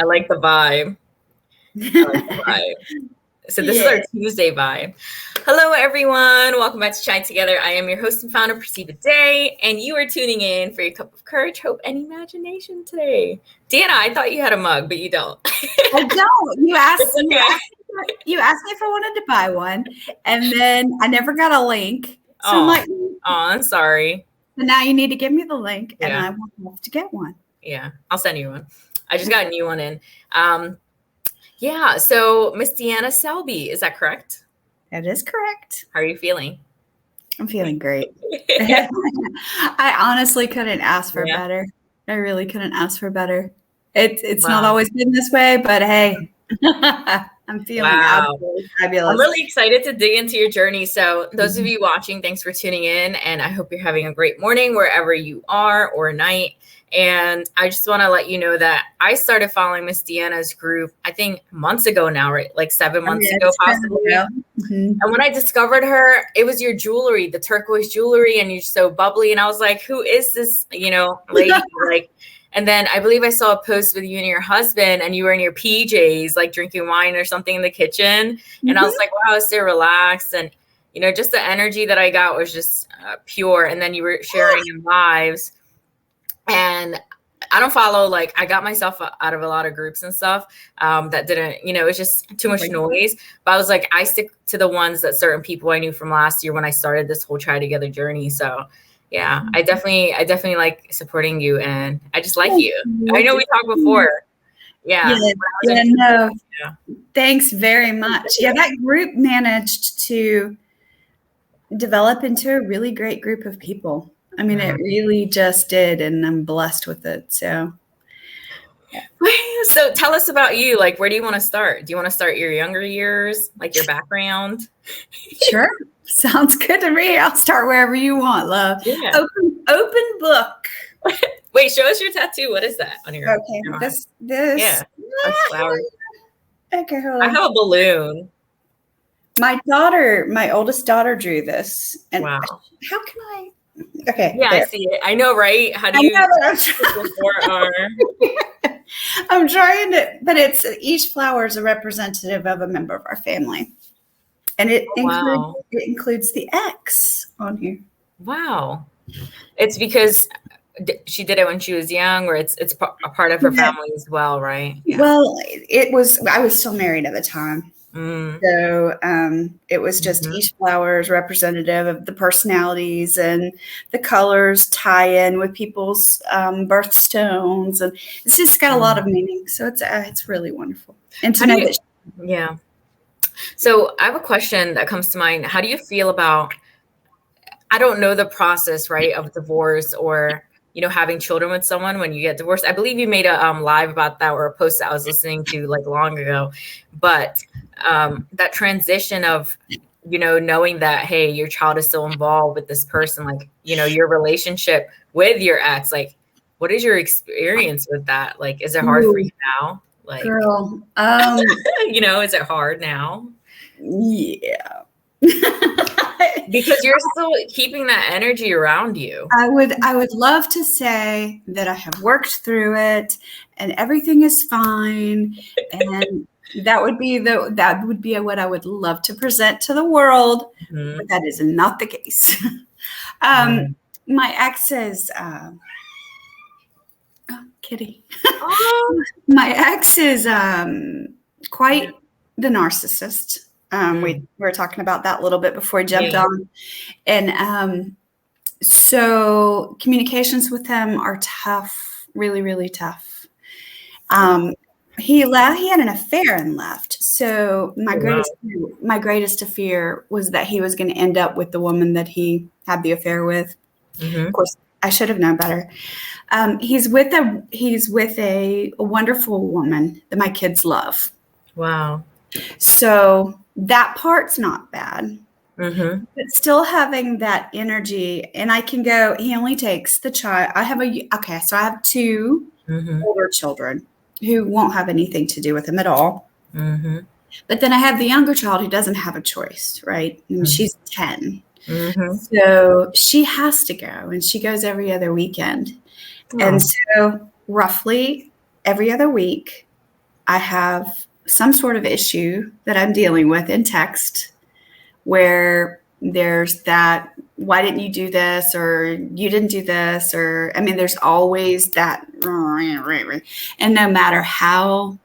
I like the vibe. I like the vibe. So this is our Tuesday vibe. Hello, everyone. Welcome back to Chai Together. I am your host and founder, Perceive a Day, and you are tuning in for your cup of courage, hope, and imagination today. Deanna, I thought you had a mug, but you don't. I don't. You asked me if I wanted to buy one, and then I never got a link. So I'm like, I'm sorry. So now you need to give me the link, and I will have to get one. Yeah, I'll send you one. I just got a new one in. So Miss Deanna Selby, is that correct? That is correct. How are you feeling? I'm feeling great. I honestly couldn't ask for better. I really couldn't ask for better. It's not always been this way, but hey, I'm feeling absolutely fabulous. I'm really excited to dig into your journey. So those of you watching, thanks for tuning in, and I hope you're having a great morning wherever you are, or night. And I just want to let you know that I started following Miss Deanna's group, I think months ago now, right? Like 7 months ago, possibly. And when I discovered her, it was your jewelry, the turquoise jewelry, and you're so bubbly. And I was like, who is this, lady? And then I believe I saw a post with you and your husband, and you were in your PJs, like drinking wine or something in the kitchen. And I was like, wow, it's so relaxed. And, just the energy that I got was just pure. And then you were sharing in lives. And I don't follow, I got myself out of a lot of groups and stuff that didn't, it's just too much noise. But I was like, I stick to the ones that certain people I knew from last year when I started this whole Try Together journey. So yeah, I definitely like supporting you, and I just like you. I know we talked before. Thanks very much. Yeah, that group managed to develop into a really great group of people. I mean, it really just did, and I'm blessed with it. So tell us about you. Where do you want to start? Do you want to start your younger years, your background? Sure. Sounds good to me. I'll start wherever you want, love. Yeah. Open book. Wait, show us your tattoo. What is that on your? Okay, your this. Yeah, that's flowers. Okay, hold on. I have a balloon. My oldest daughter drew this. And wow. How can I? Okay. Yeah, there. I see it. I know, right? How do you? I'm trying to, but each flower is a representative of a member of our family. And it includes the X on here. Wow. It's because she did it when she was young, or it's a part of her family as well, right? Yeah. Well, I was still married at the time. So it was just each flower is representative of the personalities, and the colors tie in with people's birthstones, and it's just got a lot of meaning. So it's really wonderful. And to know that. Yeah. So I have a question that comes to mind. How do you feel about, I don't know the process, right, of divorce, or, having children with someone when you get divorced. I believe you made a live about that, or a post that I was listening to long ago. But that transition of, knowing that, hey, your child is still involved with this person, your relationship with your ex, what is your experience with that? Is it hard for you now? Girl, is it hard now? Yeah. Because you're still keeping that energy around you. I would love to say that I have worked through it and everything is fine, and that would be what I would love to present to the world, but that is not the case. My ex is Kitty. My ex is quite the narcissist. We were talking about that a little bit before I jumped on. And so communications with him are tough, really, really tough. He had an affair and left. So my greatest fear was that he was going to end up with the woman that he had the affair with. Of course, I should have known better. He's with a wonderful woman that my kids love. Wow. So that part's not bad. But still having that energy, and I can go, he only takes the child. I have two older children who won't have anything to do with him at all. But then I have the younger child who doesn't have a choice, right? And she's 10. So she has to go, and she goes every other weekend. And so roughly every other week, I have some sort of issue that I'm dealing with in text where there's that, why didn't you do this? Or you didn't do this? Or, I mean, there's always that. And no matter how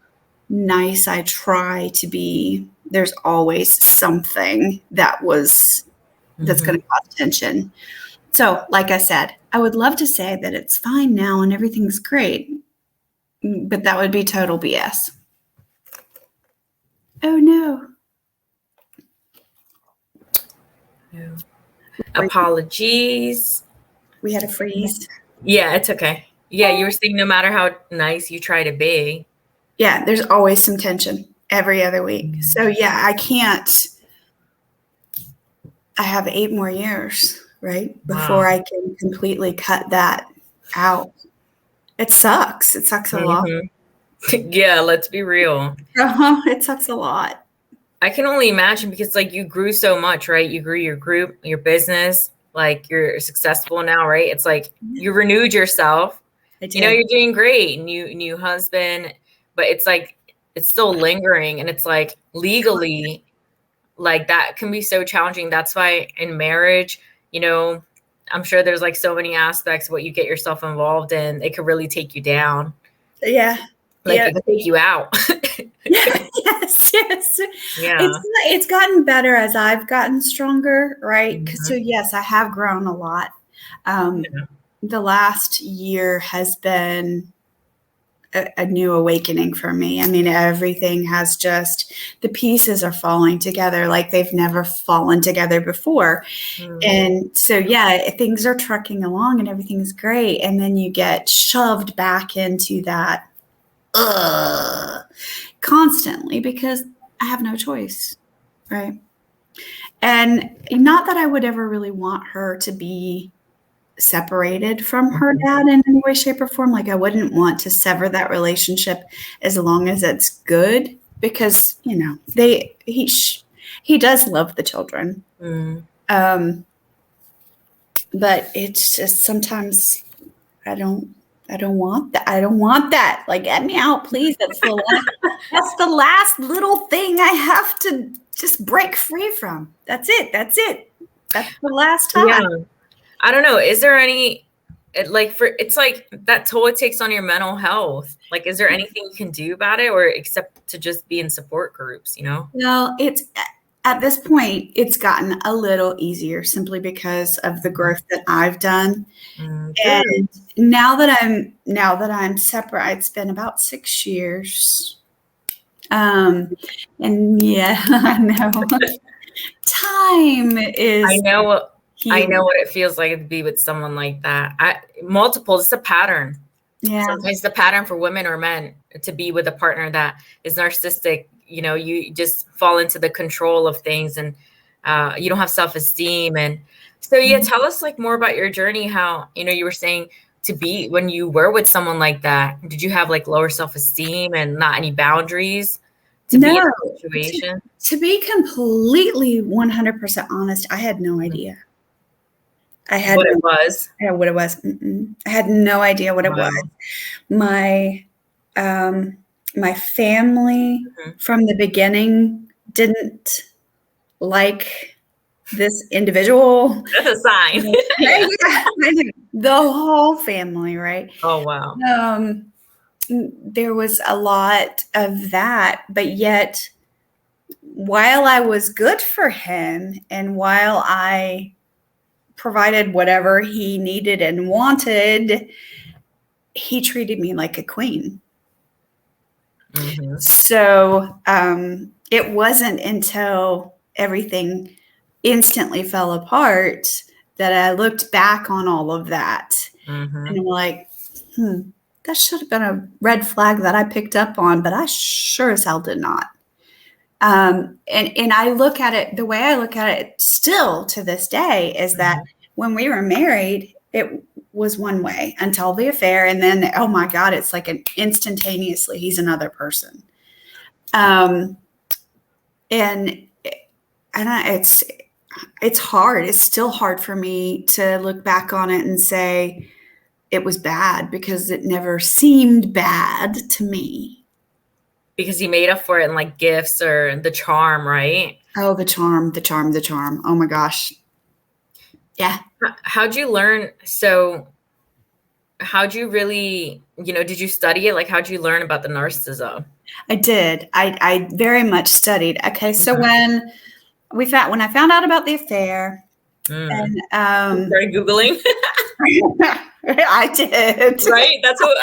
nice I try to be, there's always something that's going to cause tension. So, like I said, I would love to say that it's fine now and everything's great, but that would be total BS. Oh no. Apologies. We had a freeze. Yeah, it's okay. Yeah, you were saying no matter how nice you try to be. Yeah, there's always some tension every other week. So yeah, I have 8 more years, right? Before I can completely cut that out. It sucks. It sucks a lot. Yeah, let's be real. It sucks a lot. I can only imagine because like you grew so much, right? You grew your group, your business, like you're successful now, right? It's like you renewed yourself. You know, you're doing great. New husband, but it's like it's still lingering, and it's like legally, like that can be so challenging. That's why in marriage, you know, I'm sure there's like so many aspects of what you get yourself involved in. It could really take you down. Yeah. Like it could take you out. Yes. Yeah. It's gotten better as I've gotten stronger, right? So yes, I have grown a lot. The last year has been a new awakening for me. I mean, everything has just, the pieces are falling together like they've never fallen together before. And so, yeah, things are trucking along and everything's great. And then you get shoved back into that constantly because I have no choice, right? And not that I would ever really want her to be separated from her dad in any way, shape, or form. Like I wouldn't want to sever that relationship as long as it's good, because you know he does love the children. But it's just sometimes I don't want that. I don't want that. Like, get me out, please. That's the last little thing I have to just break free from. That's it. That's the last time. Yeah. I don't know. Is there any, it's like that toll it takes on your mental health. Like, is there anything you can do about it, or except to just be in support groups, you know? Well, it's at this point, it's gotten a little easier simply because of the growth that I've done. And now that I'm separate, it's been about 6 years. And yeah, I know. Time is. I know what it feels like to be with someone like that. It's a pattern. Yeah. Sometimes it's a pattern for women or men to be with a partner that is narcissistic. You know, you just fall into the control of things, and you don't have self-esteem. And so, yeah, tell us like more about your journey. How, you know, you were saying to be when you were with someone like that, did you have like lower self-esteem and not any boundaries to be in a situation? To be completely 100% honest, I had no idea. I had what it was. I had no idea what it was. My family from the beginning didn't like this individual. That's a sign. The whole family, right? Oh, wow. There was a lot of that, but yet while I was good for him and while I provided whatever he needed and wanted, he treated me like a queen. So it wasn't until everything instantly fell apart that I looked back on all of that. And I'm like, that should have been a red flag that I picked up on, but I sure as hell did not. And I look at it, the way I look at it still to this day is that when we were married, it was one way until the affair. And then, oh my God, it's like instantaneously, he's another person. And it's hard. It's still hard for me to look back on it and say it was bad because it never seemed bad to me. because he made up for it in like gifts or the charm, right? Oh, the charm, the charm, the charm. Oh my gosh. Yeah. How'd you learn? So how'd you really, did you study it? Like, how'd you learn about the narcissism? I did. I very much studied. Okay. So when I found out about the affair and, started Googling. I did. Right. That's what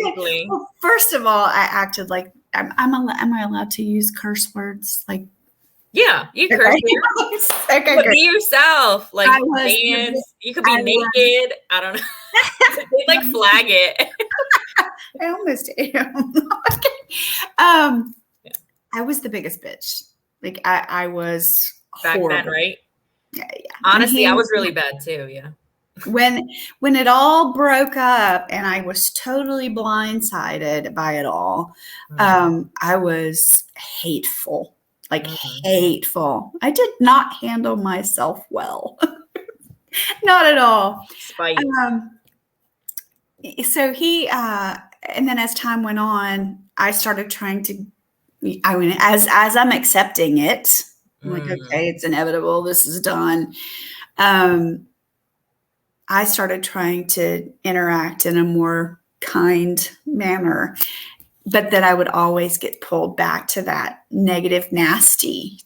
Googling. Well, first of all, I acted like am I allowed to use curse words? Like, yeah, you curse. Okay, but be yourself. Like, dance. You could be naked. I don't know. They like flag it. I almost am. I was the biggest bitch. Like I was back horrible. then, right? Yeah. Honestly, I was really bad too. Yeah. When it all broke up and I was totally blindsided by it all, I was hateful. Like hateful. I did not handle myself well. Not at all. Spite. So he, and then as time went on, I started trying to, as I'm accepting it, I'm like, okay, it's inevitable. This is done. I started trying to interact in a more kind manner, but then I would always get pulled back to that negative, nasty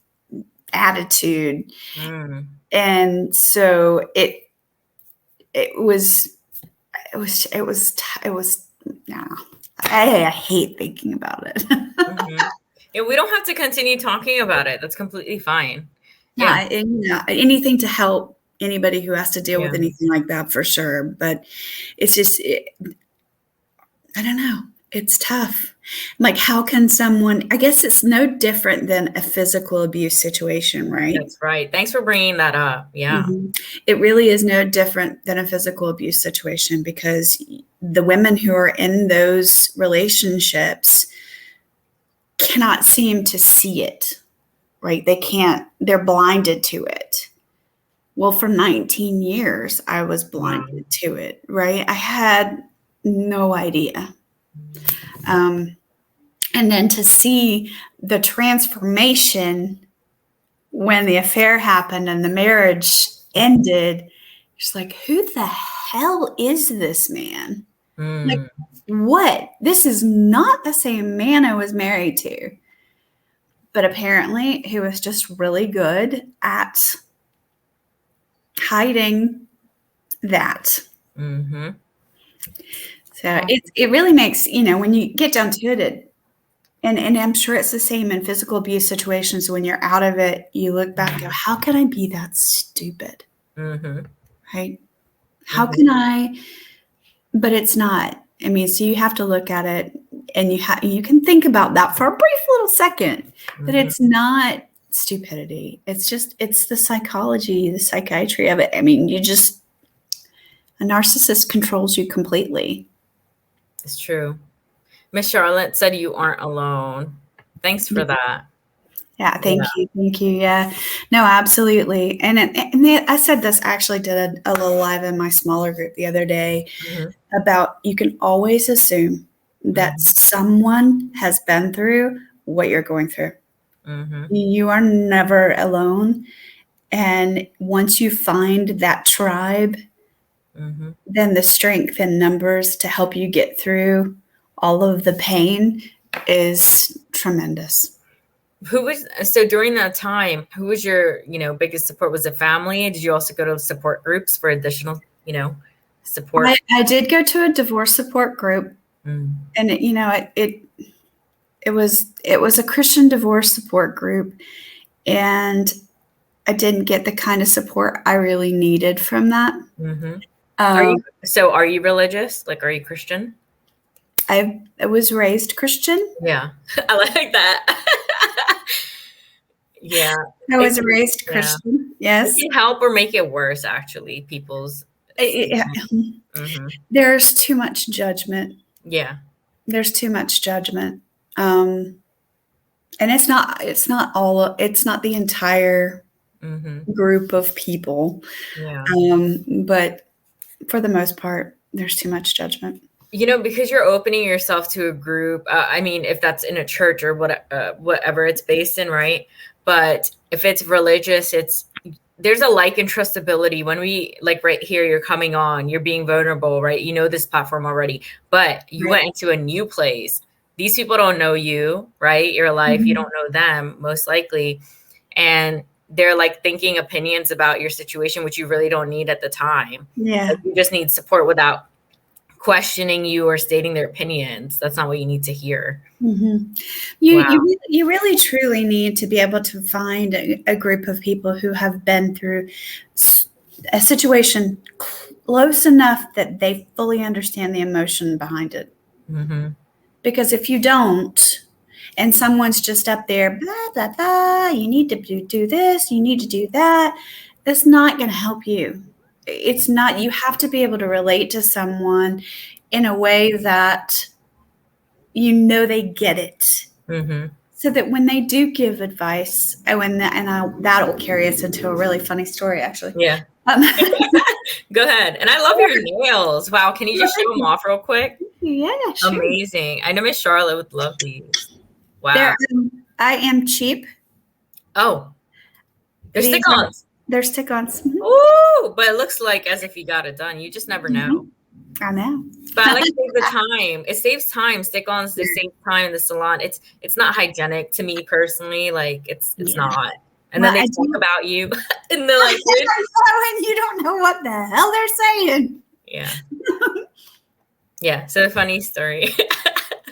attitude. And so it was, I hate thinking about it. Yeah, we don't have to continue talking about it. That's completely fine. Yeah. Anything to help anybody who has to deal with anything like that, for sure. But it's just, I don't know. It's tough. Like, how can someone, I guess it's no different than a physical abuse situation, right? That's right. Thanks for bringing that up. Yeah. It really is no different than a physical abuse situation, because the women who are in those relationships cannot seem to see it, right? They're blinded to it. Well, for 19 years, I was blinded to it, right? I had no idea. And then to see the transformation when the affair happened and the marriage ended, it's like, who the hell is this man? Like, what? This is not the same man I was married to. But apparently he was just really good at hiding that. So it really makes, when you get down to it, and I'm sure it's the same in physical abuse situations. When you're out of it, you look back and go, how can I be that stupid? Right? How can I? But it's not. I mean, so you have to look at it, and you can think about that for a brief little second, but it's not stupidity. It's the psychology, the psychiatry of it. I mean, a narcissist controls you completely. It's true. Miss Charlotte said you aren't alone. Thanks for that. Yeah, thank you. Thank you. Yeah, no, absolutely. And I said this, I actually did a little live in my smaller group the other day about, you can always assume that someone has been through what you're going through. You are never alone. And once you find that tribe, then the strength in numbers to help you get through all of the pain is tremendous. So during that time, who was your, biggest support? Was it family? Did you also go to support groups for additional, support? I did go to a divorce support group, and it was a Christian divorce support group, and I didn't get the kind of support I really needed from that. Are you religious? Like, are you Christian? I was raised Christian. Yeah, I like that. Yeah, I was raised Christian. Yes, it can help or make it worse. Actually, people's. There's too much judgment. Yeah, there's too much judgment, and it's not the entire group of people. Yeah, but for the most part, there's too much judgment. Because you're opening yourself to a group. I mean, if that's in a church or whatever it's based in, right? But if it's religious, there's a like and trustability when we like right here, you're coming on, you're being vulnerable, right? You know this platform already, but you went into a new place. These people don't know you, right? Your life, you don't know them most likely. And they're like thinking opinions about your situation, which you really don't need at the time. Yeah. Like, you just need support without questioning you or stating their opinions. That's not what you need to hear. Mm-hmm. You really truly need to be able to find a group of people who have been through a situation close enough that they fully understand the emotion behind it. Mm-hmm. Because if you don't, and someone's just up there, blah, blah, blah, you need to do this, you need to do that, it's not going to help you. It's not, you have to be able to relate to someone in a way that they get it. Mm-hmm. So that when they do give advice, that will carry us into a really funny story, actually. Yeah. Go ahead. And I love your nails. Wow. Can you just show them off real quick? Yeah, sure. Amazing. I know Miss Charlotte would love these. Wow. I am cheap. Oh. They're stick-ons. They're stick-ons. Mm-hmm. Ooh, but it looks like as if you got it done. You just never know. I know. But I like to save the time. It saves time. Stick-ons, they save time in the salon. It's not hygienic to me personally. Like it's not. And then they talk about you in the like and you don't know what the hell they're saying. Yeah. Yeah. So a funny story.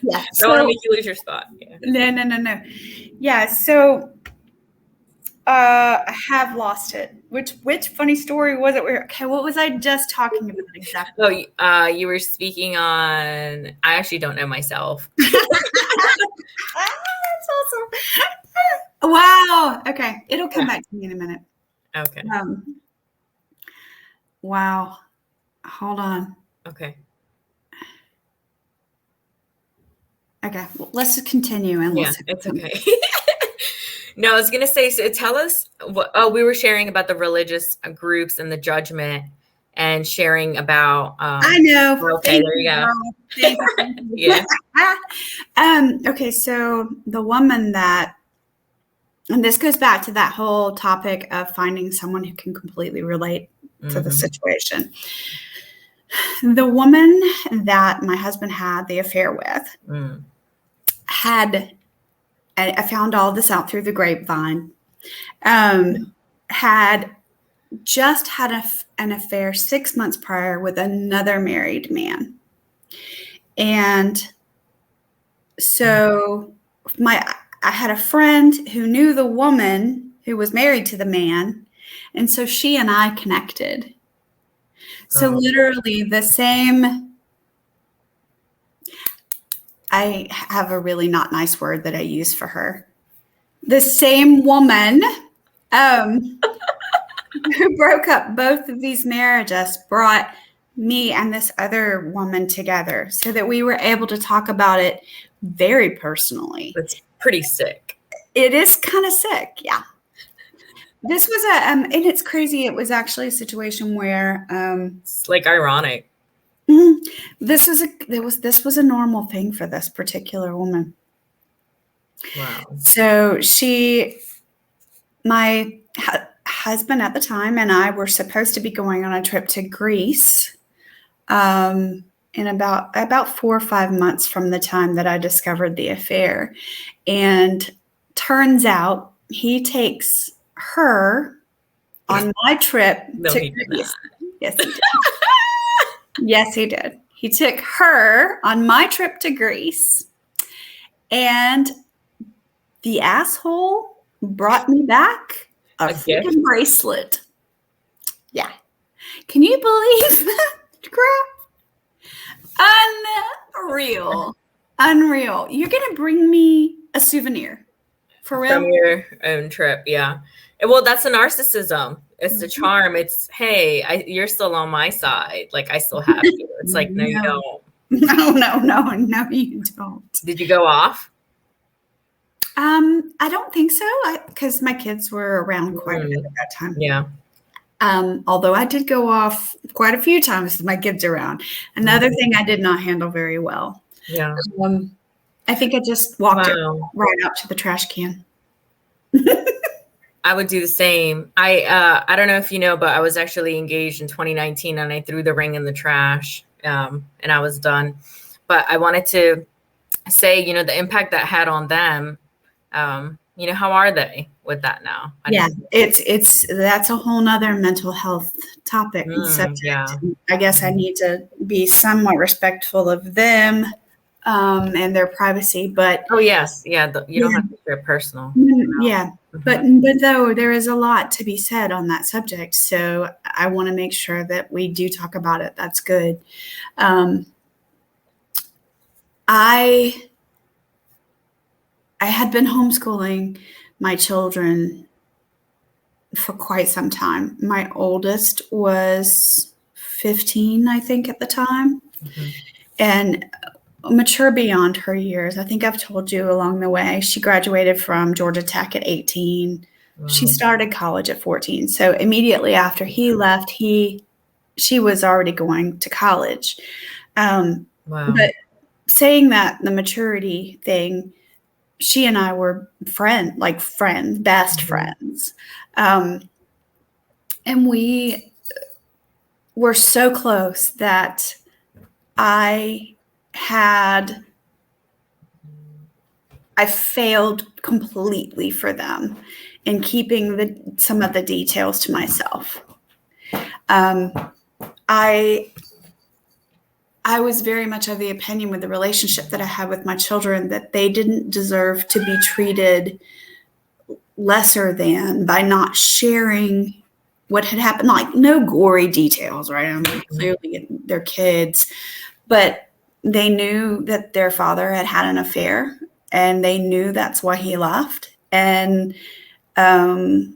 Yeah. Don't want to make you lose your spot. Yeah. No. Yeah. So I have lost it. Which funny story was it? What was I just talking about exactly? Oh, you were speaking on. I actually don't know myself. That's awesome. Wow. Okay, it'll come back to me in a minute. Okay. Wow. Hold on. Okay. Okay. Well, let's continue and listen. It's okay. No, I was going to say, so tell us we were sharing about the religious groups and the judgment and sharing about, I know. Okay, there you go. Yeah. Okay. So the woman and this goes back to that whole topic of finding someone who can completely relate to the situation. The woman that my husband had the affair with I found all this out through the grapevine, had just had an affair 6 months prior with another married man. And so I had a friend who knew the woman who was married to the man. And so she and I connected. So literally the same, I have a really not nice word that I use for her. The same woman who broke up both of these marriages brought me and this other woman together so that we were able to talk about it very personally. That's pretty sick. It is kind of sick. Yeah. This was and it's crazy. It was actually a situation where it's like ironic. This was a normal thing for this particular woman. Wow. So my husband at the time and I were supposed to be going on a trip to Greece in about 4 or 5 months from the time that I discovered the affair. And turns out he takes her on my trip to Greece. Yes, he did. Yes, he did. He took her on my trip to Greece, and the asshole brought me back a freaking bracelet. Yeah. Can you believe that crap? Unreal. You're going to bring me a souvenir. For real? From your own trip, yeah. Well, that's the narcissism. It's the charm. It's, hey, you're still on my side. Like, I still have you. It's like, no, you don't. No, you don't. Did you go off? I don't think so. Because my kids were around quite a bit at that time. Yeah. Although I did go off quite a few times with my kids around. Another thing I did not handle very well. Yeah. I think I just walked it right out to the trash can. I would do the same. I don't know if you know, but I was actually engaged in 2019 and I threw the ring in the trash and I was done. But I wanted to say, the impact that had on them. How are they with that now? That's a whole nother mental health topic and subject. Yeah. I guess I need to be somewhat respectful of them and their privacy, but yes, yeah, you don't have to share personal. Yeah, but though there is a lot to be said on that subject, so I want to make sure that we do talk about it. That's good. I had been homeschooling my children for quite some time. My oldest was 15, I think, at the time, and mature beyond her years. I think I've told you along the way, she graduated from Georgia Tech at 18. Wow. She started college at 14. So immediately after he left, she was already going to college. Wow. But saying that, the maturity thing, she and I were best friends. And we were so close that I failed completely for them in keeping some of the details to myself. I was very much of the opinion with the relationship that I had with my children that they didn't deserve to be treated lesser than by not sharing what had happened. Like, no gory details, right? I mean, clearly they're kids, but they knew that their father had an affair, and they knew that's why he left. And I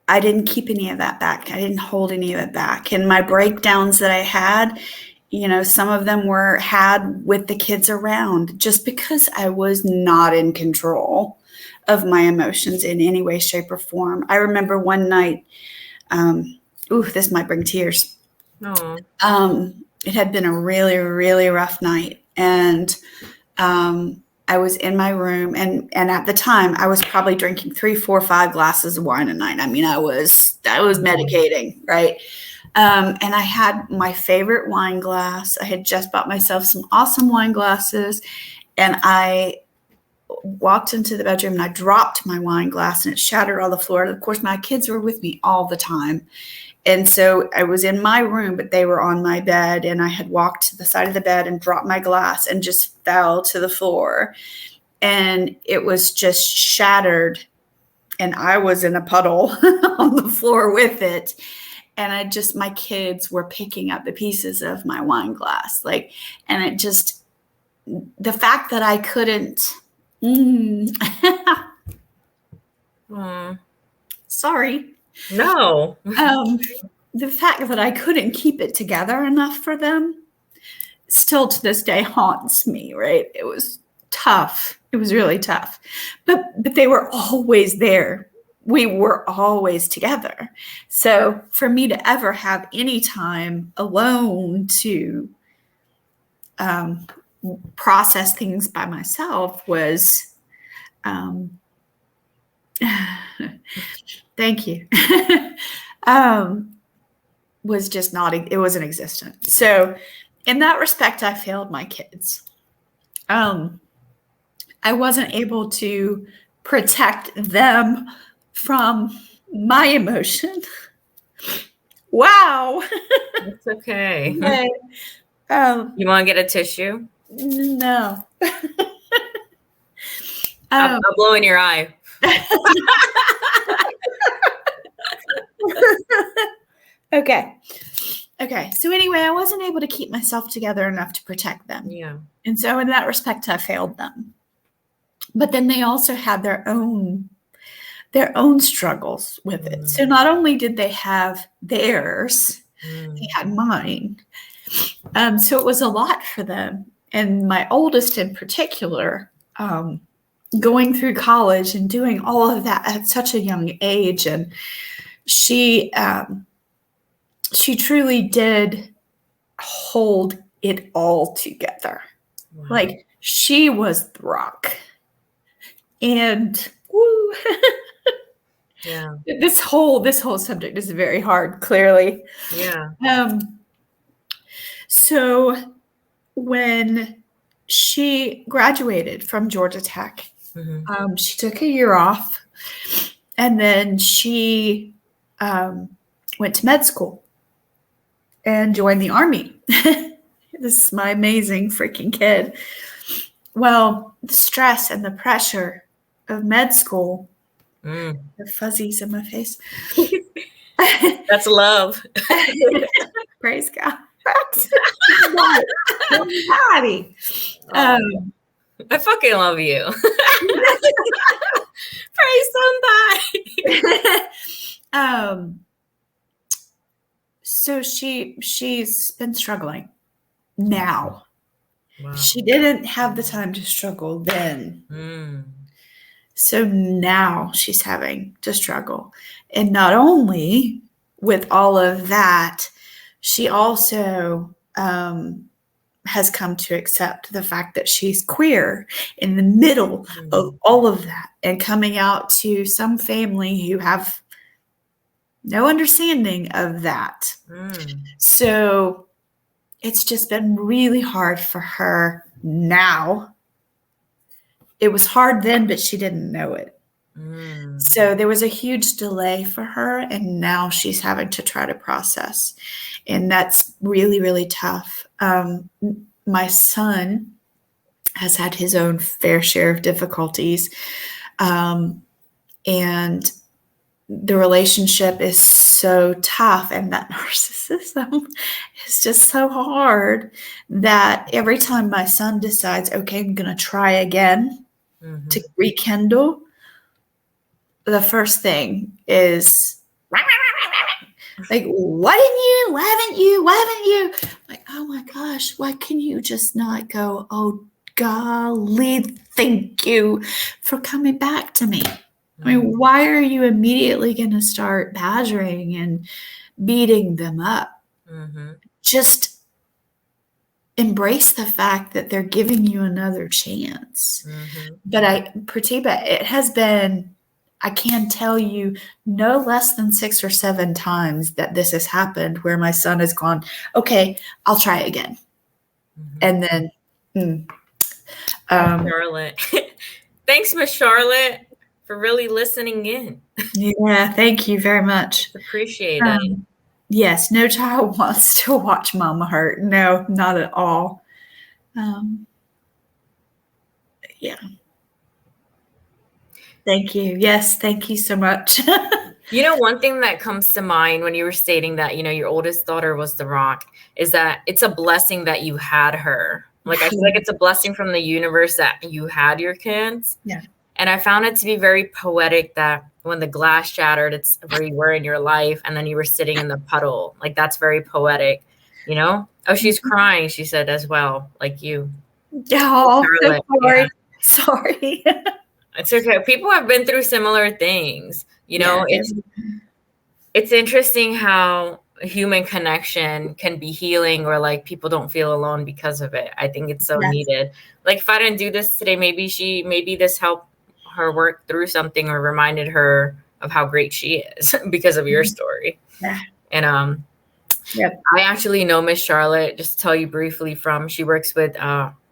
didn't keep any of that back. I didn't hold any of it back. And my breakdowns that I had, some of them had with the kids around, just because I was not in control of my emotions in any way, shape, or form. I remember one night, this might bring tears. It had been a really, really rough night. And I was in my room, and at the time I was probably drinking 3, 4, 5 glasses of wine a night. I mean, I was medicating, right? And I had my favorite wine glass. I had just bought myself some awesome wine glasses, and I walked into the bedroom and I dropped my wine glass and it shattered on the floor. And of course, my kids were with me all the time. And so I was in my room, but they were on my bed, and I had walked to the side of the bed and dropped my glass and just fell to the floor. And it was just shattered, and I was in a puddle on the floor with it. And my kids were picking up the pieces of my wine glass. And it just, the fact that I couldn't, sorry. No. The fact that I couldn't keep it together enough for them still to this day haunts me, right? It was tough. It was really tough. But they were always there. We were always together. So for me to ever have any time alone to process things by myself was thank you. Was just not, it wasn't existent. So in that respect, I failed my kids. I wasn't able to protect them from my emotion. Wow. It's okay. Okay. You want to get a tissue? No. I'll blow in your eye. Okay. So anyway, I wasn't able to keep myself together enough to protect them. Yeah. And so in that respect, I failed them. But then they also had their own struggles with it. So not only did they have theirs, they had mine. So it was a lot for them. And my oldest in particular, going through college and doing all of that at such a young age, and she truly did hold it all together. Wow. Like, she was the rock. And woo, yeah, this whole subject is very hard, clearly. Yeah. So when she graduated from Georgia Tech, she took a year off, and then she went to med school and joined the Army. This is my amazing freaking kid. Well, the stress and the pressure of med school, the fuzzies in my face. That's love. Praise God. I fucking love you. Praise somebody. So she's been struggling now. Wow. She didn't have the time to struggle then. So now she's having to struggle. And not only with all of that, she also has come to accept the fact that she's queer in the middle of all of that, and coming out to some family who have no understanding of that. So it's just been really hard for her now. It was hard then, but she didn't know it. So there was a huge delay for her, and now she's having to try to process. And that's really, really tough. My son has had his own fair share of difficulties. And the relationship is so tough, and that narcissism is just so hard that every time my son decides, okay, I'm going to try again to rekindle, the first thing is like, why haven't you? Like, oh my gosh, why can you just not go, oh golly, thank you for coming back to me? I mean, why are you immediately going to start badgering and beating them up? Just embrace the fact that they're giving you another chance. But Pratibha, it has been, I can tell you, no less than 6 or 7 times that this has happened where my son has gone, okay, I'll try it again. And then Charlotte. Thanks, Miss Charlotte, for really listening in. Yeah, thank you very much. Appreciate it. Yes, no child wants to watch mama hurt. No, not at all. Yeah. Thank you. Yes, thank you so much. You know, one thing that comes to mind when you were stating that, you know, your oldest daughter was the rock, is that it's a blessing that you had her. Like, I feel like it's a blessing from the universe that you had your kids. Yeah. And I found it to be very poetic that when the glass shattered, it's where you were in your life, and then you were sitting in the puddle. Like, that's very poetic, you know? Oh, she's crying, she said as well, like you. Oh, so sorry. Yeah. Sorry. It's okay. People have been through similar things. You know, it's interesting how human connection can be healing, or like people don't feel alone because of it. I think it's so needed. Like, if I didn't do this today, maybe this helped her work through something, or reminded her of how great she is because of your story. Yeah. And I actually know Miss Charlotte, just to tell you briefly, she works with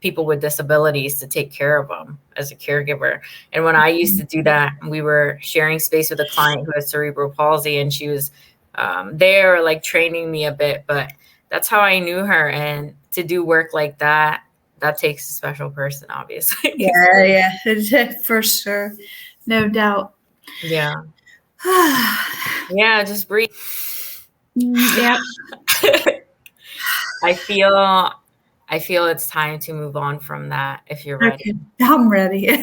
people with disabilities to take care of them as a caregiver. And when I used to do that, we were sharing space with a client who has cerebral palsy, and she was there, like, training me a bit, but that's how I knew her. And to do work like that takes a special person, obviously. Yeah, for sure. No doubt. Yeah. Yeah, just breathe. Yeah. I feel it's time to move on from that, if you're ready. Okay. I'm ready.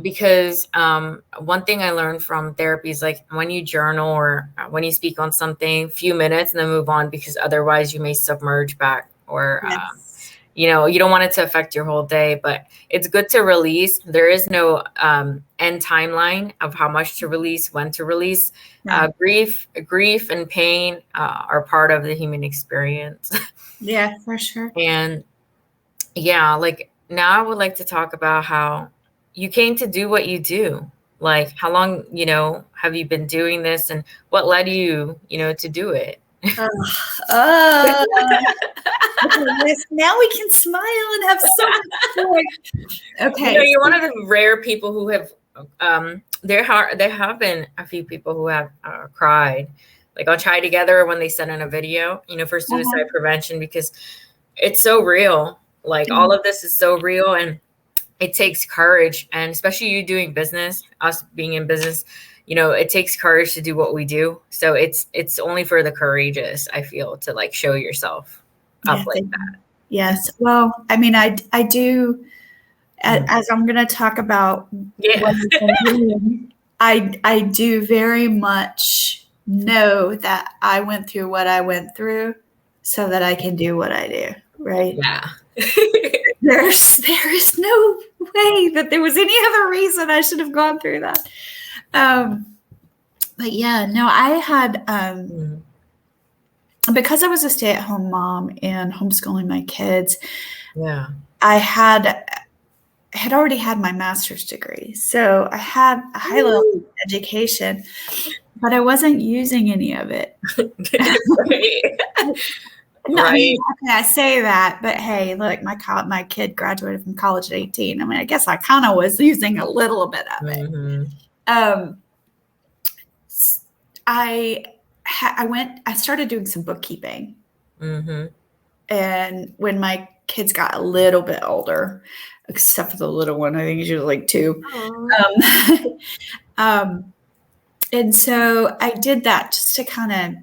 Because one thing I learned from therapy is, like, when you journal or when you speak on something, few minutes and then move on, because otherwise you may submerge back, or you know, you don't want it to affect your whole day, but it's good to release. There is no end timeline of how much to release, when to release. Right. Grief and pain are part of the human experience. Yeah, for sure. And yeah, like now I would like to talk about how you came to do what you do. Like how long, you know, have you been doing this, and what led you, you know, to do it? Oh, now we can smile and have so much joy. Okay. You know, you're one of the rare people who have, there have been a few people who have cried, like on Try Together when they sent in a video, you know, for suicide prevention, because it's so real. Like all of this is so real, and it takes courage. And especially you doing business, us being in business, you know, it takes courage to do what we do. So it's only for the courageous, I feel, to like show yourself up like that. Yes. Well, I mean, I do, as I'm going to talk about, I do very much know that I went through what I went through so that I can do what I do. Right. Yeah. There is no way that there was any other reason I should have gone through that. But yeah, no, I had, because I was a stay-at-home mom and homeschooling my kids. Yeah. I had already had my master's degree. So I had a high level education, but I wasn't using any of it. No, right. I mean, okay, I say that, but hey, look, my kid graduated from college at 18. I mean, I guess I kind of was using a little bit of it. I started doing some bookkeeping. And when my kids got a little bit older, except for the little one, I think he's like 2. And so I did that just to kind of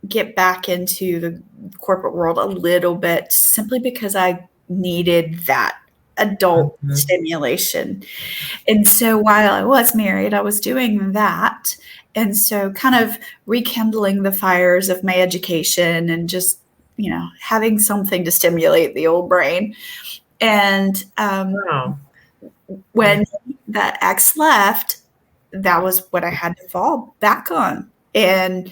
get back into the corporate world a little bit, simply because I needed that adult stimulation. And so while I was married, I was doing that. And so kind of rekindling the fires of my education and just, you know, having something to stimulate the old brain. And when that ex left, that was what I had to fall back on. And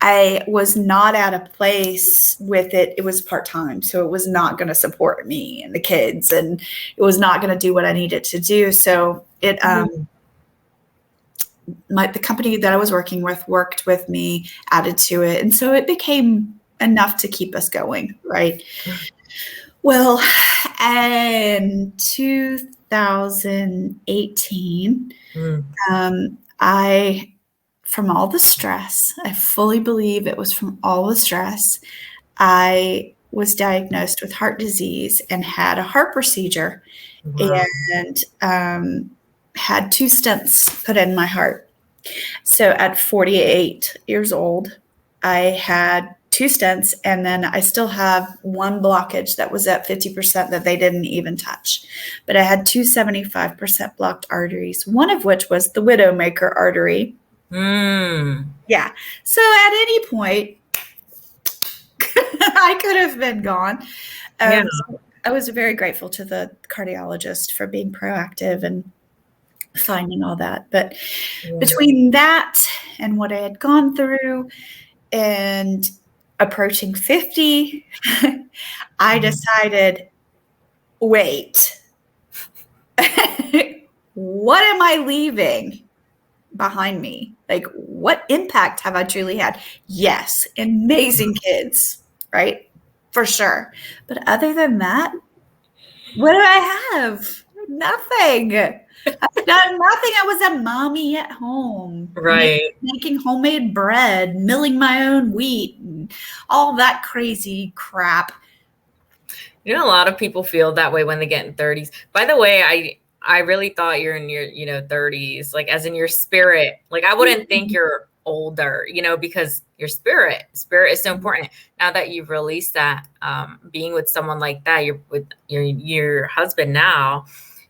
I was not at a place with it. It was part-time. So it was not going to support me and the kids, and it was not going to do what I needed to do. So it, the company that I was working with worked with me, added to it. And so it became enough to keep us going. Right. Well, in 2018, from all the stress, I fully believe it was from all the stress, I was diagnosed with heart disease and had a heart procedure and had 2 stents put in my heart. So at 48 years old, I had 2 stents, and then I still have 1 blockage that was at 50% that they didn't even touch. But I had 2 75% blocked arteries, one of which was the Widowmaker artery. Yeah. So at any point, I could have been gone. So I was very grateful to the cardiologist for being proactive and finding all that. But between that and what I had gone through and approaching 50, I decided, wait, what am I leaving behind me? Like, what impact have I truly had? Yes, amazing kids, right? For sure. But other than that, what do I have? Nothing. I've done nothing. I was a mommy at home. Right. Making homemade bread, milling my own wheat, and all that crazy crap. You know, a lot of people feel that way when they get in 30s. By the way, I really thought you're in your, 30s, like as in your spirit. Like I wouldn't think you're older, because your spirit is so important. Now that you've released that, being with someone like that, you're with your husband now,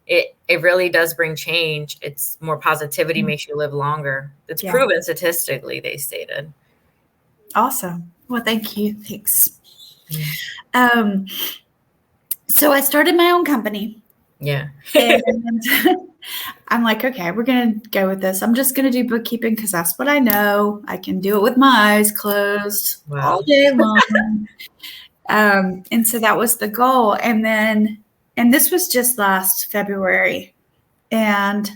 it really does bring change. It's more positivity, makes you live longer. It's proven statistically, they stated. Awesome. Well, thank you. Thanks. So I started my own company. Yeah. And I'm like, okay, we're going to go with this. I'm just going to do bookkeeping because that's what I know. I can do it with my eyes closed all day long. And so that was the goal. And this was just last February. And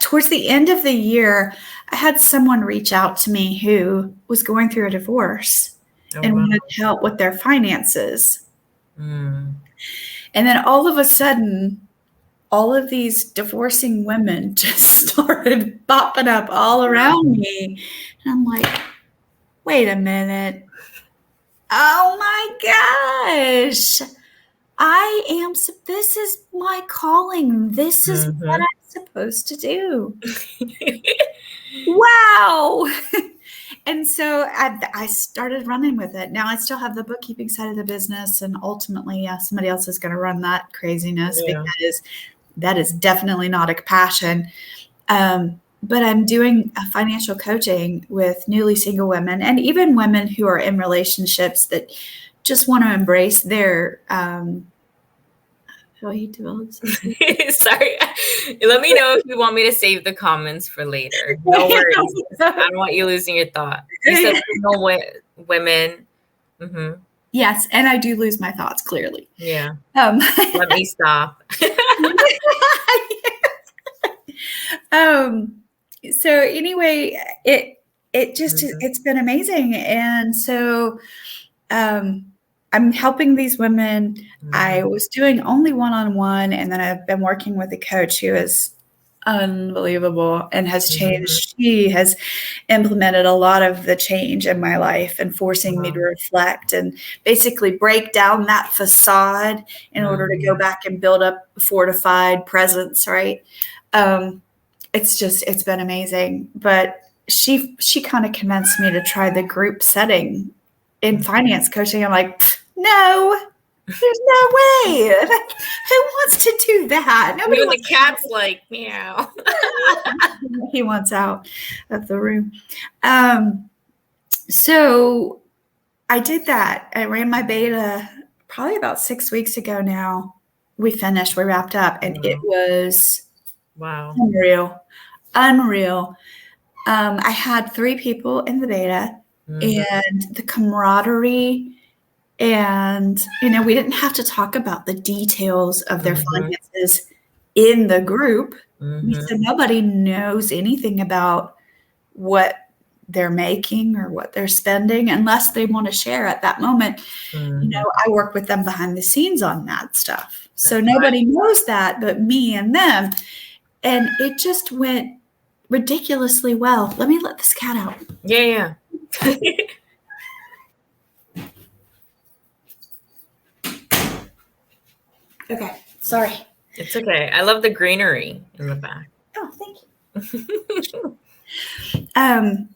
towards the end of the year, I had someone reach out to me who was going through a divorce and wanted help with their finances. And then all of a sudden, all of these divorcing women just started popping up all around me. And I'm like, wait a minute. Oh my gosh. This is my calling. This is what I'm supposed to do. Wow. And so I started running with it. Now I still have the bookkeeping side of the business, and ultimately, somebody else is going to run that craziness because that is definitely not a passion. But I'm doing a financial coaching with newly single women and even women who are in relationships that just want to embrace their Sorry. Let me know if you want me to save the comments for later. No worries. I don't want you losing your thought. You said single women. Mm-hmm. Yes, and I do lose my thoughts, clearly. Yeah. Let me stop. So anyway, it just it's been amazing. And so I'm helping these women. I was doing only one-on-one, and then I've been working with a coach who is unbelievable and has changed. She has implemented a lot of the change in my life and forcing me to reflect and basically break down that facade in order to go back and build up a fortified presence, right? It's been amazing. But she kind of convinced me to try the group setting in finance coaching. I'm like, no, there's no way. Who wants to do that? Nobody. The cat's like, meow. He wants out of the room. So I did that. I ran my beta probably about 6 weeks ago now. We wrapped up, and it was unreal. I had 3 people in the beta, and the camaraderie. And, we didn't have to talk about the details of their finances in the group. So nobody knows anything about what they're making or what they're spending unless they want to share at that moment. I work with them behind the scenes on that stuff. So nobody knows that but me and them. And it just went ridiculously well. Let me let this cat out. Yeah. Okay, sorry. It's okay. I love the greenery in the back. Oh, thank you.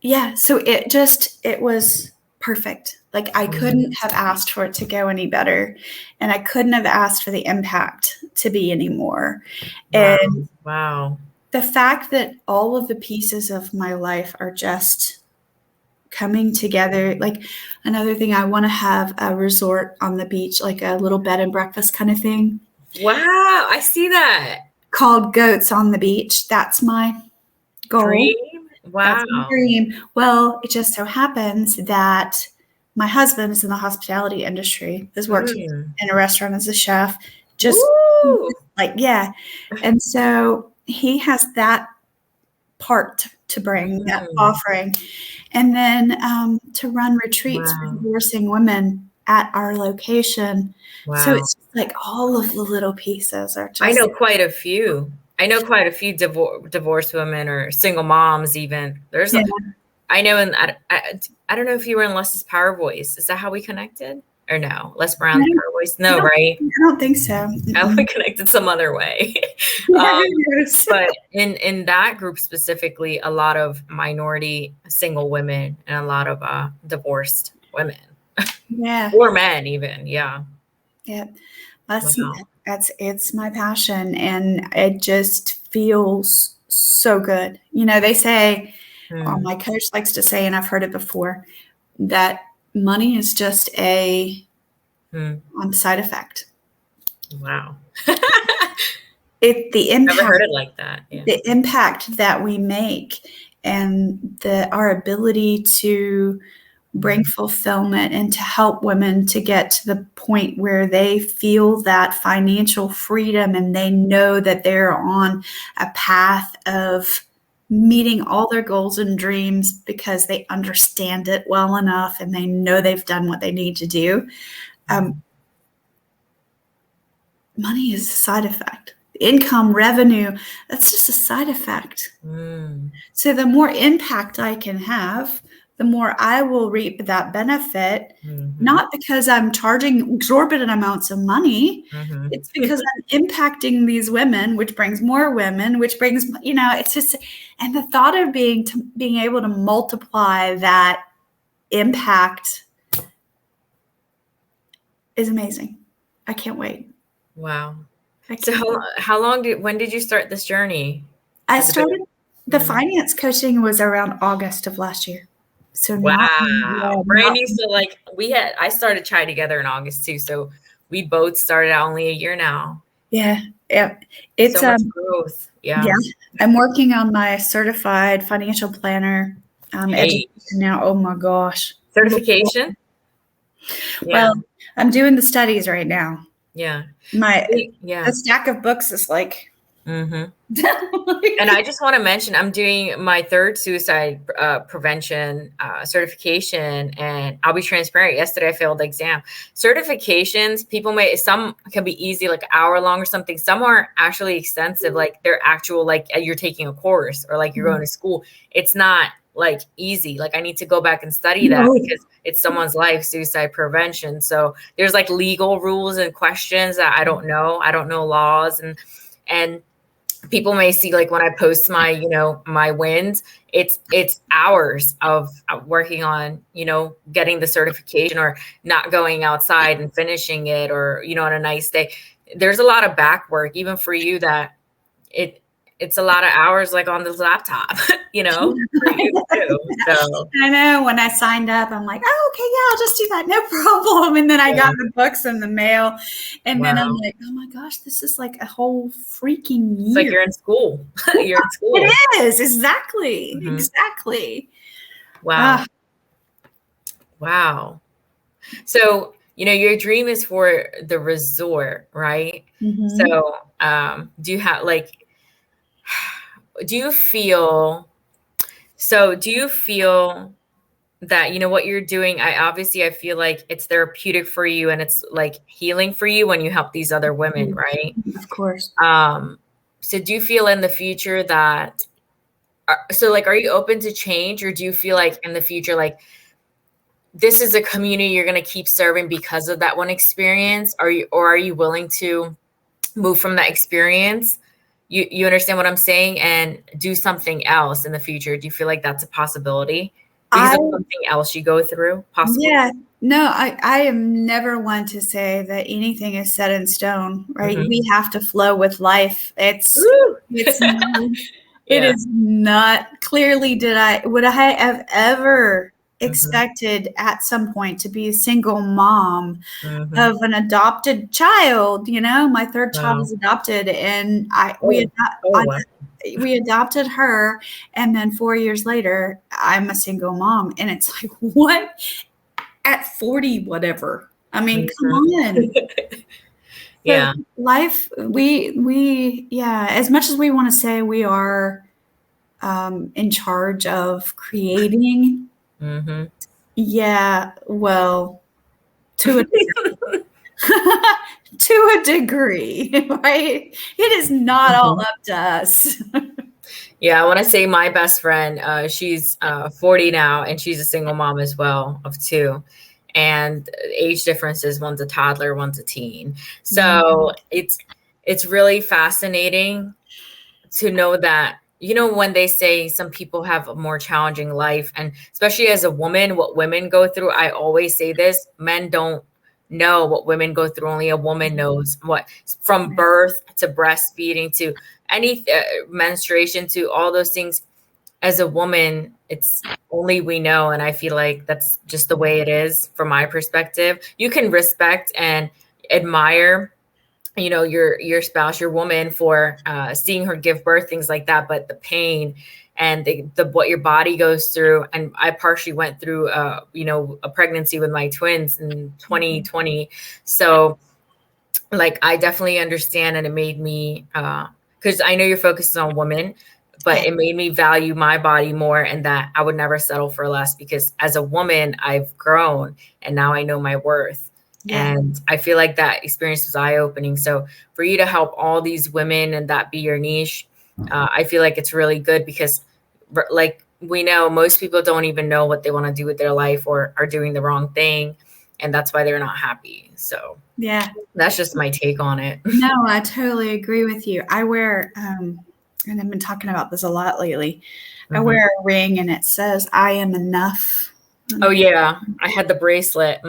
Yeah, so it was perfect. Like I couldn't have asked for it to go any better, and I couldn't have asked for the impact to be any more. And the fact that all of the pieces of my life are just coming together. Like another thing, I want to have a resort on the beach, like a little bed and breakfast kind of thing. Wow, I see that. Called Goats on the Beach. That's my goal. Dream? Wow. That's my dream. Well, it just so happens that my husband is in the hospitality industry, has worked in a restaurant as a chef. And so he has that part to bring, that offering. And then to run retreats for divorcing women at our location. So it's like all of the little pieces are just. I know quite a few. Divorced women or single moms even. There's I know, and I don't know if you were in Les's Power Voice. Is that how we connected? Or no? Les Brown's Power Voice? No, right? I don't think so. We connected some other way. But in that group specifically, a lot of minority single women and a lot of divorced women. Yeah. Or men even. Yeah. Yeah. It's my passion, and it just feels so good. They say, my coach likes to say, and I've heard it before, that money is just a Side effect. Wow. The impact. Never heard it like that. Yeah. The impact that we make and our ability to bring fulfillment and to help women to get to the point where they feel that financial freedom and they know that they're on a path of meeting all their goals and dreams because they understand it well enough and they know they've done what they need to do. Money is a side effect. Income, revenue, that's just a side effect. So the more impact I can have, the more I will reap that benefit, not because I'm charging exorbitant amounts of money. It's because I'm impacting these women, which brings more women, which brings, it's just, and the thought of being able to multiply that impact is amazing. I can't wait. Wow. So when did you start this journey? I started the finance coaching was around August of last year. So Brandy, so I started Chai together in August too. So we both started out only a year now. Yeah. It's so much growth. Yeah. I'm working on my certified financial planner education now. Oh my gosh. Certification? Well, I'm doing the studies right now. Yeah. The stack of books is like. And I just want to mention, I'm doing my third suicide prevention certification, and I'll be transparent. Yesterday, I failed the exam. Certifications, some can be easy, like an hour long or something. Some are actually extensive, like they're actual, like you're taking a course or like you're going to school. It's not like easy. Like I need to go back and study that because it's someone's life, suicide prevention. So there's like legal rules and questions that I don't know. I don't know laws, and people may see like when I post my, my wins, it's hours of working on, getting the certification or not going outside and finishing it or, on a nice day. There's a lot of back work, even for you, that it's a lot of hours like on this laptop, for you too. So I know when I signed up, I'm like, oh, okay, yeah, I'll just do that. No problem. And then I got the books in the mail. And then I'm like, oh my gosh, this is like a whole freaking year. It's like you're in school. You're in school. It is. Exactly. Exactly. Wow. Wow. So, your dream is for the resort, right? So do you have do you feel that, what you're doing, I feel like it's therapeutic for you and it's like healing for you when you help these other women, right? Of course. So do you feel in the future that, are you open to change, or do you feel like in the future, like this is a community you're going to keep serving because of that one experience? Are you willing to move from that experience? You understand what I'm saying, and do something else in the future? Do you feel like that's a possibility because of something else you go through? Possibly? Yeah. No, I am never one to say that anything is set in stone, right? We have to flow with life. It is not. Clearly, would I have ever expected at some point to be a single mom of an adopted child? My third child is adopted, and we adopted her, and then 4 years later I'm a single mom, and it's like, what? At 40 whatever, I mean, come on. Yeah. So life, we as much as we want to say we are in charge of creating, well, to a degree, right? It is not all up to us. Yeah, I want to say my best friend, she's 40 now, and she's a single mom as well of 2. And age differences, one's a toddler, one's a teen. So it's really fascinating to know that, when they say some people have a more challenging life, and especially as a woman, what women go through, I always say this, men don't know what women go through. Only a woman knows what, from birth to breastfeeding to any menstruation to all those things. as a woman, it's only we know. And I feel like that's just the way it is from my perspective. You can respect and admire, you know, your spouse, your woman for seeing her give birth, things like that. But the pain and the what your body goes through, and I partially went through, you know, a pregnancy with my twins in 2020. So like, I definitely understand, and it made me, because I know you're focused on women, but it made me value my body more, and that I would never settle for less, because as a woman, I've grown and now I know my worth. Yeah. And I feel like that experience was eye-opening. So for you to help all these women and that be your niche, I feel like it's really good, because like, we know most people don't even know what they want to do with their life, or are doing the wrong thing. And that's why they're not happy. So yeah, that's just my take on it. No, I totally agree with you. I wear, and I've been talking about this a lot lately. I wear a ring and it says, "I am enough." Oh yeah. I had the bracelet.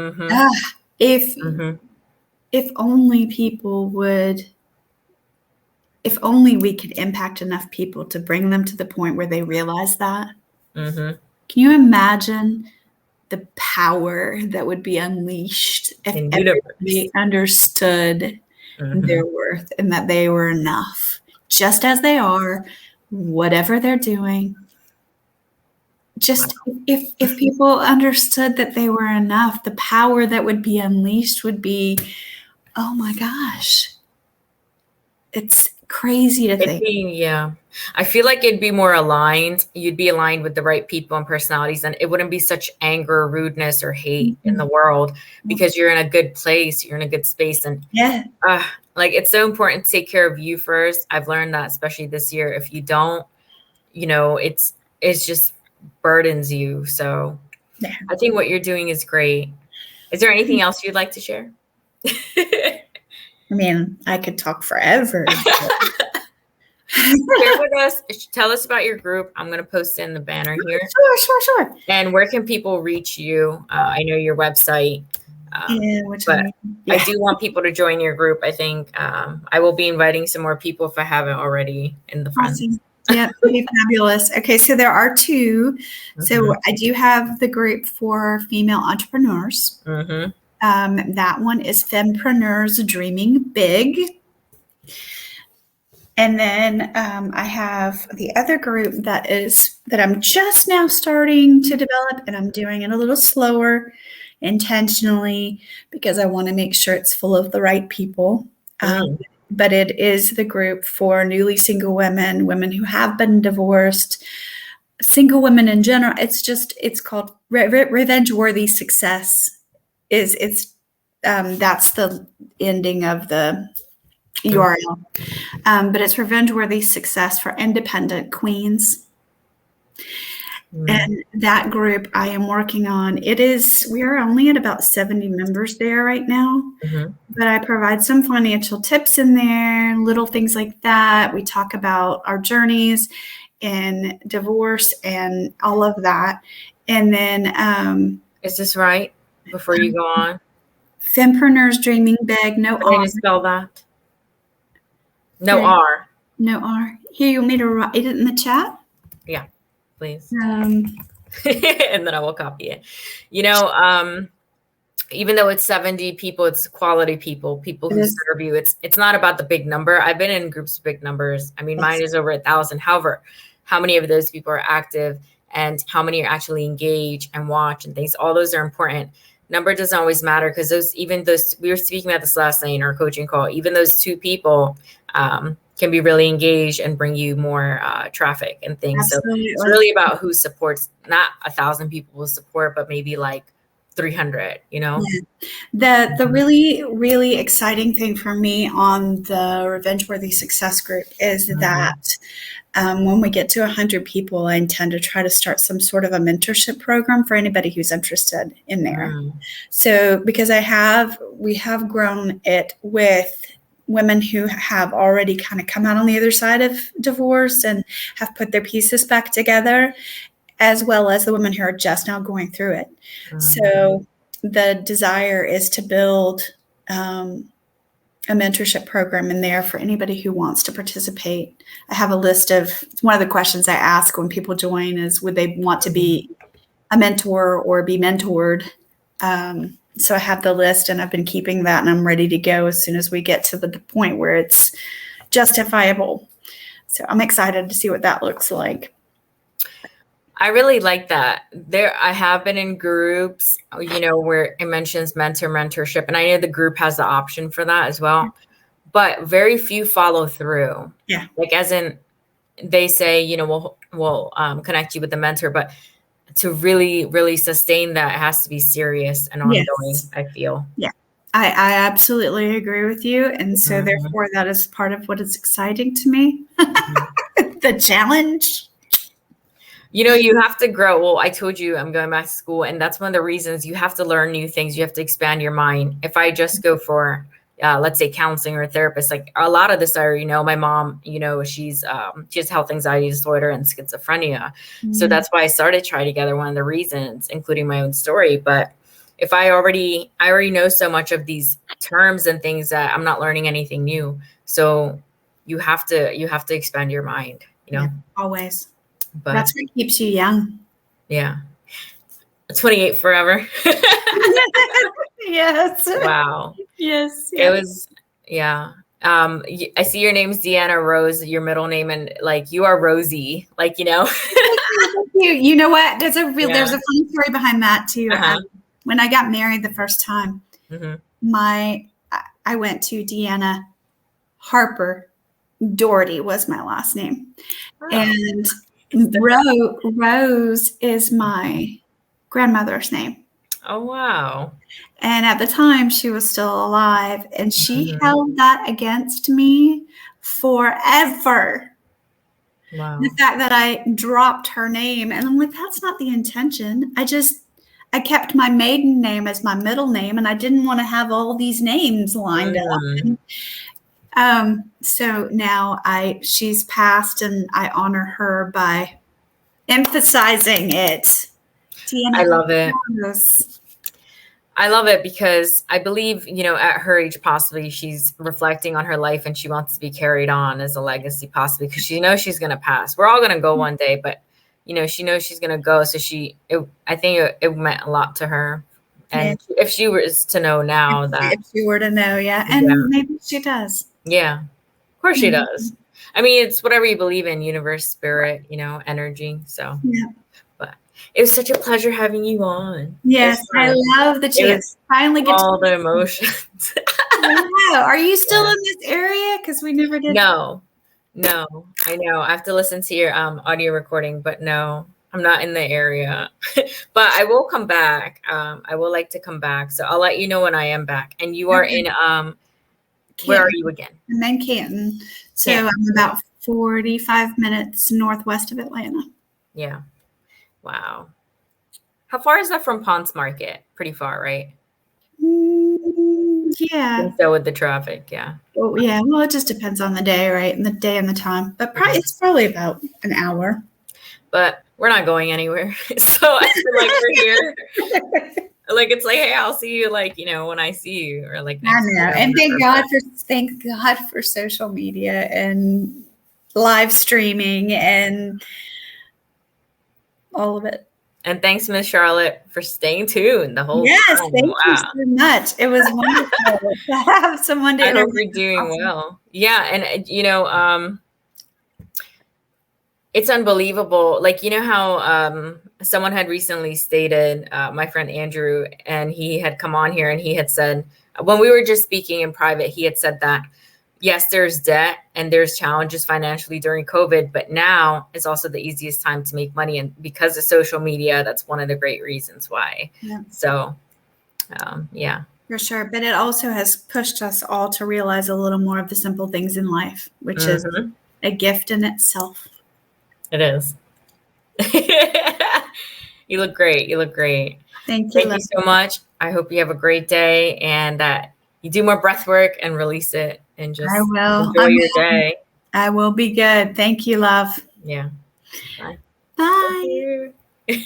If only people would, if only we could impact enough people to bring them to the point where they realize that. Can you imagine the power that would be unleashed if everybody understood their worth, and that they were enough, just as they are, whatever they're doing? Just if people understood that they were enough, the power that would be unleashed would be, oh my gosh, it's crazy to think. Yeah. I feel like it'd be more aligned. You'd be aligned with the right people and personalities, and it wouldn't be such anger, rudeness, or hate in the world, because you're in a good place, you're in a good space. And like, it's so important to take care of you first. I've learned that, especially this year. If you don't, you know, it's just burdens you. So I think what you're doing is great. Is there anything else you'd like to share? I mean, I could talk forever. Share with us. Tell us about your group. I'm going to post in the banner here. Sure. And where can people reach you? I know your website. But I do want people to join your group. I think I will be inviting some more people if I haven't already in the friends. Awesome. Yeah, pretty fabulous. Okay, so there are two. So I do have the group for female entrepreneurs. That one is Fempreneurs Dreaming Big. And then I have the other group that I'm just now starting to develop, and I'm doing it a little slower intentionally, because I want to make sure it's full of the right people. But it is the group for newly single women, women who have been divorced, single women in general. It's called Revenge Worthy Success. That's the ending of the URL. But it's Revenge Worthy Success for Independent Queens. And that group I am working on, we are only at about 70 members there right now, but I provide some financial tips in there, little things like that. We talk about our journeys in divorce and all of that. And then, is this right? Before you go on, Fempreneurs Dreaming Big. No R. Spell that. No R. No R. Here, you want me to write it in the chat? Yeah, please. And then I will copy it. You know, even though it's 70 people, it's quality people who serve you. It's not about the big number. I've been in groups with big numbers. I mean, mine is over 1,000. However, how many of those people are active, and how many are actually engage and watch and things? All those are important. Number doesn't always matter, because we were speaking about this last night in our coaching call. Even those 2 people can be really engaged and bring you more traffic and things. Absolutely. So it's really about who supports. Not 1,000 people will support, but maybe like 300, you know? Yeah. The really, really exciting thing for me on the Revenge Worthy Success group is that when we get to 100 people, I intend to try to start some sort of a mentorship program for anybody who's interested in there. So because we have grown it with women who have already kind of come out on the other side of divorce and have put their pieces back together, as well as the women who are just now going through it. So the desire is to build a a mentorship program in there for anybody who wants to participate. I have a list of, one of the questions I ask when people join is, would they want to be a mentor or be mentored? So I have the list, and I've been keeping that, and I'm ready to go as soon as we get to the point where it's justifiable. So I'm excited to see what that looks like. I really like that. I have been in groups, where it mentions mentorship, and I know the group has the option for that as well, but very few follow through. Yeah. Like, as in, they say, we'll connect you with the mentor, but to really, really sustain that, it has to be serious and ongoing. Yes. I feel. Yeah, I absolutely agree with you, and so therefore that is part of what is exciting to me. The challenge. You have to grow. Well, I told you I'm going back to school, and that's one of the reasons you have to learn new things. You have to expand your mind. If I just go for, let's say, counseling or a therapist, like a lot of this, my mom, she has health anxiety disorder and schizophrenia. So that's why I started Tri Together, one of the reasons, including my own story. But if I already know so much of these terms and things that I'm not learning anything new. So you have to expand your mind, Yeah, always. But that's what keeps you young. Yeah. 28 forever. Yes. Wow. Yes. It was, yeah. I see your name's Deanna Rose, your middle name, and like you are Rosie, like, You know what? There's a funny story behind that too. When I got married the first time, I went to Deanna Harper. Doherty was my last name. Oh. And Rose is my grandmother's name. Oh, wow. And at the time, she was still alive, and she held that against me forever. Wow. The fact that I dropped her name, and I'm like, that's not the intention. I kept my maiden name as my middle name, and I didn't want to have all these names lined up. So now she's passed, and I honor her by emphasizing it. I love it. I love it because I believe, at her age, possibly she's reflecting on her life and she wants to be carried on as a legacy, possibly because she knows she's going to pass. We're all going to go one day, but she knows she's going to go. So I think it meant a lot to her. And if she was to know now if she were to know, and maybe she does. Yeah, of course she does. I mean, it's whatever you believe in, universe, spirit, energy. So, but it was such a pleasure having you on. Yes, I love the chance. Finally get all the emotions. Wow. Are you still in this area? Because we never did. No, I know. I have to listen to your audio recording, but no, I'm not in the area. But I will come back. I will like to come back. So I'll let you know when I am back. And you are in where are you again? I'm in Canton. So I'm about 45 minutes northwest of Atlanta. Yeah. Wow. How far is that from Ponce Market? Pretty far, right? Yeah. So with the traffic, yeah. Well, yeah. Well, it just depends on the day, right? And the day and the time. But it's probably about an hour. But we're not going anywhere. So I feel like we're here. Like, it's like, hey, I'll see you, like, when I see you, or like. I know. And thank God for social media and live streaming and all of it. And thanks, Miss Charlotte, for staying tuned the whole time. Yes, thank you so much. It was wonderful to have someone to I hope you're doing well. Yeah, and it's unbelievable. Like, how someone had recently stated, my friend Andrew, and he had come on here and he had said, when we were just speaking in private, he had said that, yes, there's debt and there's challenges financially during COVID, but now is also the easiest time to make money. And because of social media, that's one of the great reasons why. Yeah. So, For sure. But it also has pushed us all to realize a little more of the simple things in life, which is a gift in itself. It is. You look great. Thank you. Thank you so much. I hope you have a great day and that you do more breath work and release it and just enjoy your day. I will be good. Thank you, love. Yeah. Bye. Bye. Thank you.